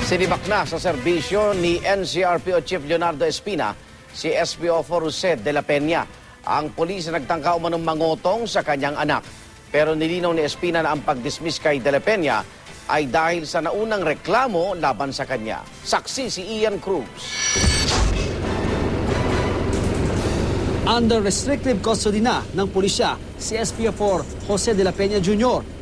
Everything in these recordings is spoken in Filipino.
Sinibak na sa serbisyo ni NCRPO Chief Leonardo Espina si SPO4 Jose de la Peña. Ang pulis na nagtangka umanong mangotong sa kanyang anak. Pero nilinaw ni Espina na ang pag-dismiss kay de la Peña ay dahil sa naunang reklamo laban sa kanya. Saksi si Ian Cruz. Under restrictive custody na ng pulisya si SPO4 Jose de la Peña Jr.,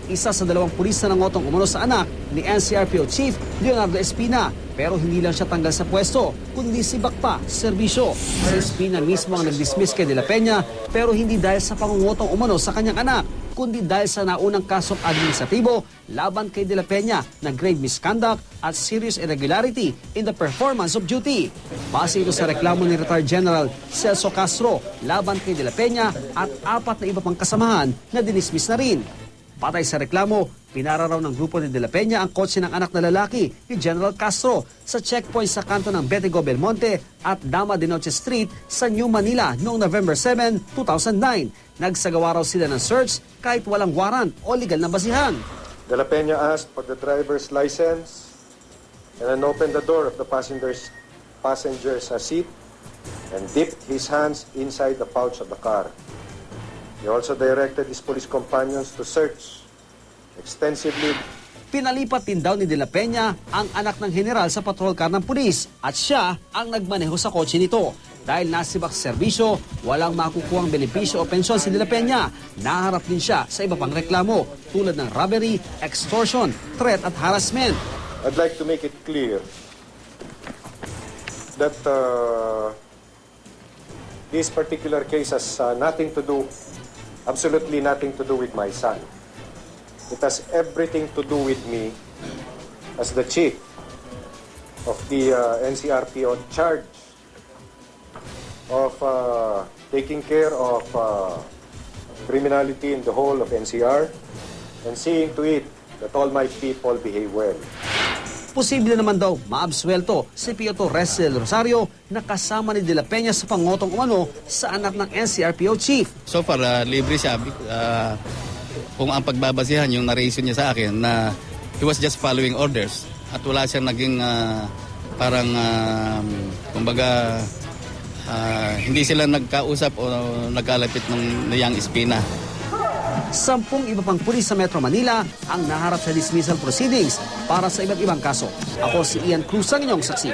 isa sa dalawang pulis na nangotong umano sa anak ni NCRPO Chief Leonardo Espina. Pero hindi lang siya tanggal sa pwesto, kundi sibak pa sa serbisyo. Si Espina mismo ang nag-dismiss kay de la Peña, pero hindi dahil sa pangungotong umano sa kanyang anak, kundi dahil sa naunang kasong administratibo laban kay de la Peña na grave misconduct at serious irregularity in the performance of duty. Base ito sa reklamo ni Retired General Celso Castro laban kay de la Peña at 4 na iba pang kasamahan na dinismiss na rin. Patay sa reklamo, pinararaw ng grupo ni de la Peña ang kotse ng anak na lalaki ni General Castro sa checkpoint sa kanto ng Betigo Belmonte at Dama de Noche Street sa New Manila noong November 7, 2009. Nagsagawa raw sila ng search kahit walang warrant o legal na basihan. De la Peña asked for the driver's license and then opened the door of the passenger's seat and dipped his hands inside the pouch of the car. He also directed his police companions to search extensively. Pinalipat din daw ni de la Peña ang anak ng general sa patrol car ng pulis at siya ang nagmaneho sa kotse nito. Dahil nasibak sa serbisyo, walang makukuhang benepisyo o pensyon si de la Peña. Naharap din siya sa iba pang reklamo tulad ng robbery, extortion, threat at harassment. I'd like to make it clear that this particular case has absolutely nothing to do with my son. It has everything to do with me as the chief of the NCRPO charge of taking care of criminality in the whole of NCR and seeing to it that all my people behave well. Posible naman daw maabsuelto si Pio Torres del Rosario na kasama ni de la Peña sa pangotong umano sa anak ng NCRPO Chief. So far, libre siya. Kung ang pagbabasihan, yung narration niya sa akin na he was just following orders at wala siyang naging parang kumbaga hindi sila nagkausap o nagkalapit ng Yang Espina. 10 iba pang pulis sa Metro Manila ang naharap sa dismissal proceedings para sa iba't ibang kaso. Ako si Ian Cruz, ang inyong saksi.